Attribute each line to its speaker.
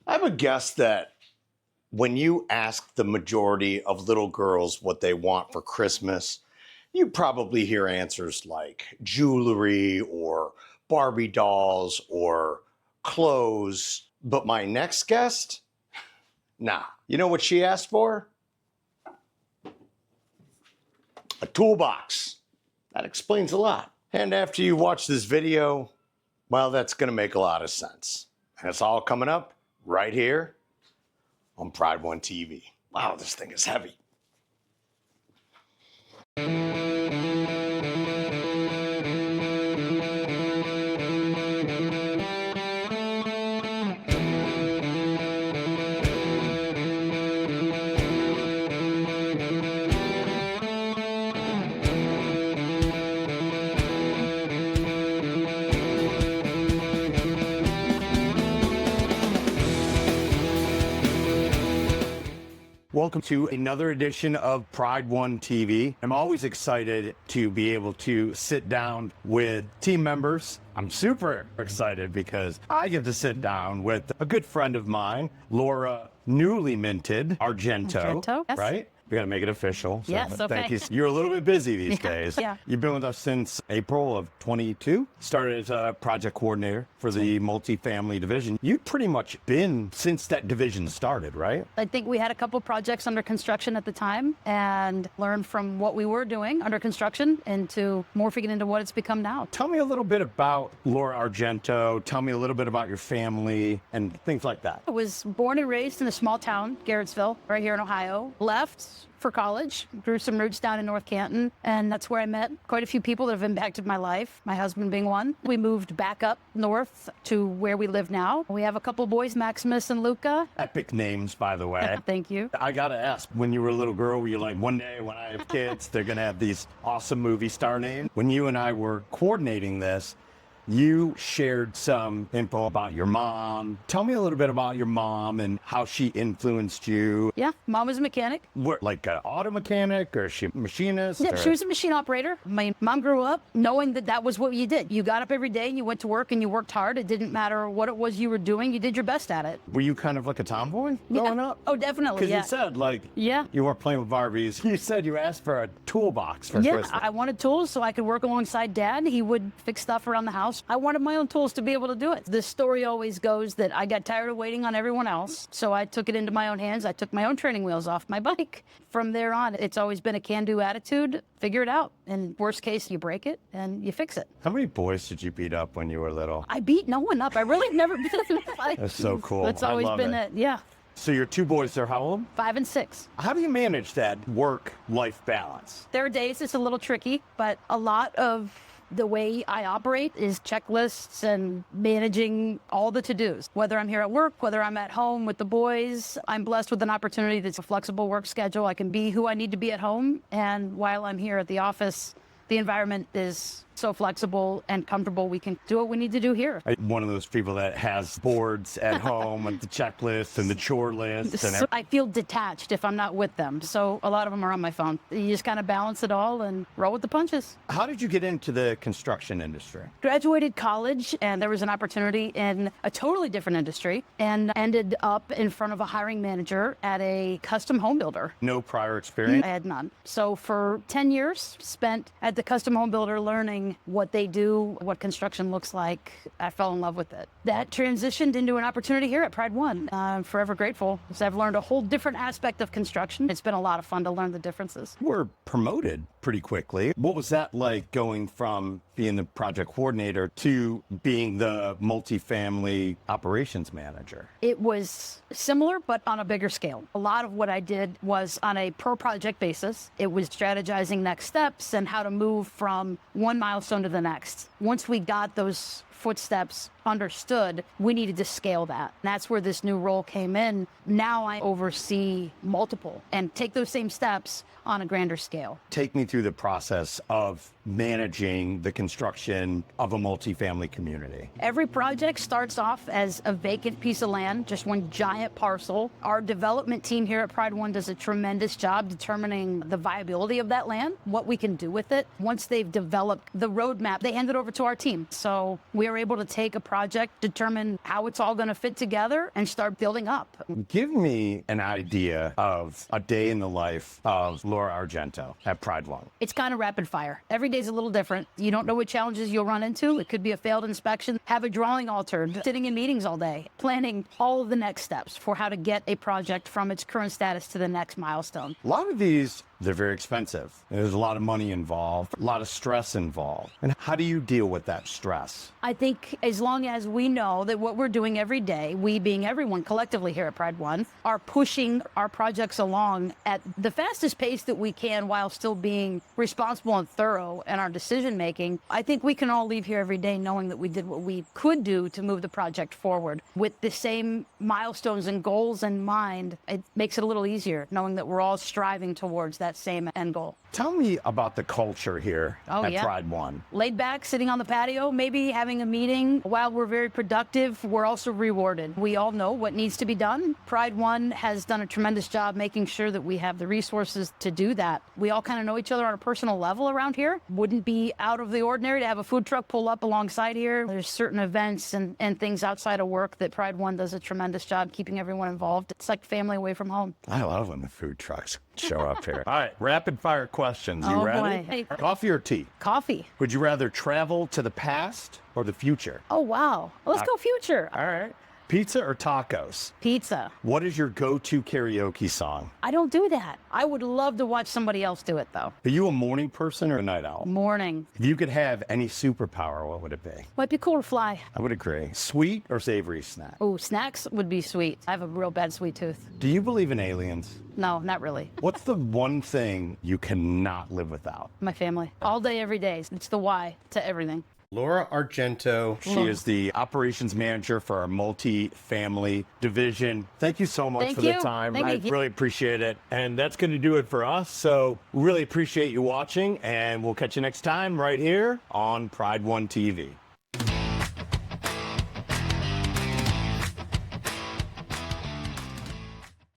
Speaker 1: I have a guess that when you ask the majority of little girls what they want for Christmas, you probably hear answers like jewelry or Barbie dolls or clothes. But my next guest, nah. You know what she asked for? A toolbox. That explains a lot. And after you watch this video, well, that's going to make a lot of sense. And it's all coming up right here on PrideOneTV. Wow, this thing is heavy. Welcome to another edition of PrideOneTV. I'm always excited to be able to sit down with team members. I'm super excited because I get to sit down with a good friend of mine, Laura newly minted Argento,
Speaker 2: yes.
Speaker 1: Right? We got to make it official. So
Speaker 2: yes, okay.
Speaker 1: Thank you. You're a little bit busy these days.
Speaker 2: Yeah.
Speaker 1: You've been with us since April of 22. Started as a project coordinator for the multifamily division. You've pretty much been since that division started, right?
Speaker 2: I think we had a couple projects under construction at the time and learned from what we were doing under construction into morphing it into what it's become now.
Speaker 1: Tell me a little bit about Laura Argento. Tell me a little bit about your family and things like that.
Speaker 2: I was born and raised in a small town, Garrettsville, right here in Ohio. Left for college, grew some roots down in North Canton, and that's where I met quite a few people that have impacted my life, my husband being one. We moved back up north to where we live now. We have a couple boys, Maximus and Luca.
Speaker 1: Epic names, by the way.
Speaker 2: Thank you.
Speaker 1: I gotta ask, when you were a little girl, were you like, one day when I have kids, they're gonna have these awesome movie star names? When you and I were coordinating this, you shared some info about your mom. Tell me a little bit about your mom and how she influenced you.
Speaker 2: Yeah, mom was a mechanic.
Speaker 1: Like an auto mechanic, or is she a machinist?
Speaker 2: Yeah,
Speaker 1: or?
Speaker 2: she was a machine operator. My mom grew up knowing that that was what you did. You got up every day and you went to work and you worked hard. It didn't matter what it was you were doing. You did your best at it.
Speaker 1: Were you kind of like a tomboy growing up?
Speaker 2: Oh, definitely,
Speaker 1: Because
Speaker 2: yeah.
Speaker 1: you said, like,
Speaker 2: Yeah.
Speaker 1: you weren't playing with Barbies. You said you asked for a toolbox for
Speaker 2: Yeah,
Speaker 1: Christmas.
Speaker 2: I wanted tools so I could work alongside Dad. He would fix stuff around the house. I wanted my own tools to be able to do it. The story always goes that I got tired of waiting on everyone else, so I took it into my own hands. I took my own training wheels off my bike. From there on, it's always been a can-do attitude. Figure it out. And worst case, you break it and you fix it.
Speaker 1: How many boys did you beat up when you were little?
Speaker 2: I beat no one up. I really never been in a fight.
Speaker 1: That's so cool.
Speaker 2: That's
Speaker 1: I
Speaker 2: always
Speaker 1: love
Speaker 2: been
Speaker 1: it.
Speaker 2: it. Yeah.
Speaker 1: So your two boys, they're how old?
Speaker 2: 5 and 6.
Speaker 1: How do you manage that work-life balance?
Speaker 2: There are days it's a little tricky, but a lot of the way I operate is checklists and managing all the to-dos. Whether I'm here at work, whether I'm at home with the boys, I'm blessed with an opportunity that's a flexible work schedule. I can be who I need to be at home, and while I'm here at the office, the environment is so flexible and comfortable. We can do what we need to do here.
Speaker 1: I'm one of those people that has boards at home and the checklist and the chore list. And
Speaker 2: So I feel detached if I'm not with them. So a lot of them are on my phone. You just kind of balance it all and roll with the punches.
Speaker 1: How did you get into the construction industry?
Speaker 2: Graduated college and there was an opportunity in a totally different industry and ended up in front of a hiring manager at a custom home builder.
Speaker 1: No prior experience?
Speaker 2: I had none. So for 10 years spent at the custom home builder learning what they do, what construction looks like. I fell in love with it. That transitioned into an opportunity here at Pride One. I'm forever grateful because I've learned a whole different aspect of construction. It's been a lot of fun to learn the differences.
Speaker 1: You were promoted pretty quickly. What was that like going from being the project coordinator to being the multifamily operations manager?
Speaker 2: It was similar, but on a bigger scale. A lot of what I did was on a per project basis. It was strategizing next steps and how to move from one milestone to the next. Once we got those footsteps understood, we needed to scale that. And that's where this new role came in. Now I oversee multiple and take those same steps on a grander scale.
Speaker 1: Take me through the process of managing the construction of a multifamily community.
Speaker 2: Every project starts off as a vacant piece of land, just one giant parcel. Our development team here at Pride One does a tremendous job determining the viability of that land, what we can do with it. Once they've developed the roadmap, they hand it over to our team. So we are able to take a project, determine how it's all going to fit together, and start building up.
Speaker 3: Give me an idea of a day in the life of Laura Argento at Pride One.
Speaker 2: It's kind of rapid fire. Every day's a little different. You don't know what challenges you'll run into. It could be a failed inspection, have a drawing altered, sitting in meetings all day, planning all of the next steps for how to get a project from its current status to the next milestone.
Speaker 3: A lot of these, they're very expensive. There's a lot of money involved, a lot of stress involved. And how do you deal with that stress?
Speaker 2: I think as long as we know that what we're doing every day, we being everyone collectively here at Pride One, are pushing our projects along at the fastest pace that we can while still being responsible and thorough in our decision making, I think we can all leave here every day knowing that we did what we could do to move the project forward with the same milestones and goals in mind. It makes it a little easier knowing that we're all striving towards that same end goal.
Speaker 3: Tell me about the culture here at Pride One.
Speaker 2: Laid back, sitting on the patio, maybe having a meeting. While we're very productive, we're also rewarded. We all know what needs to be done. Pride One has done a tremendous job making sure that we have the resources to do that. We all kind of know each other on a personal level around here. Wouldn't be out of the ordinary to have a food truck pull up alongside here. There's certain events and things outside of work that Pride One does a tremendous job keeping everyone involved. It's like family away from home.
Speaker 3: I love when the food trucks show up here. All right, rapid fire questions. You
Speaker 2: Oh,
Speaker 3: ready?
Speaker 2: boy.
Speaker 3: Coffee or tea?
Speaker 2: Coffee.
Speaker 3: Would you rather travel to the past or the future?
Speaker 2: Oh, wow. Let's go future.
Speaker 3: All right. Pizza or tacos?
Speaker 2: Pizza.
Speaker 3: What is your go-to karaoke song?
Speaker 2: I don't do that. I would love to watch somebody else do it, though.
Speaker 3: Are you a morning person or a night owl?
Speaker 2: Morning.
Speaker 3: If you could have any superpower, what would it be?
Speaker 2: Might be cool to fly.
Speaker 3: I would agree. Sweet or savory snack?
Speaker 2: Oh, snacks would be sweet. I have a real bad sweet tooth.
Speaker 3: Do you believe in aliens?
Speaker 2: No, not really.
Speaker 3: What's the one thing you cannot live without?
Speaker 2: My family. All day, every day. It's the why to everything.
Speaker 3: Laura Argento. She is the operations manager for our multifamily division. Thank you so much
Speaker 2: Thank
Speaker 3: for the
Speaker 2: you.
Speaker 3: time.
Speaker 2: Thank
Speaker 3: I
Speaker 2: you.
Speaker 3: really appreciate it. And that's going to do it for us. So we really appreciate you watching, and we'll catch you next time right here on Pride One TV.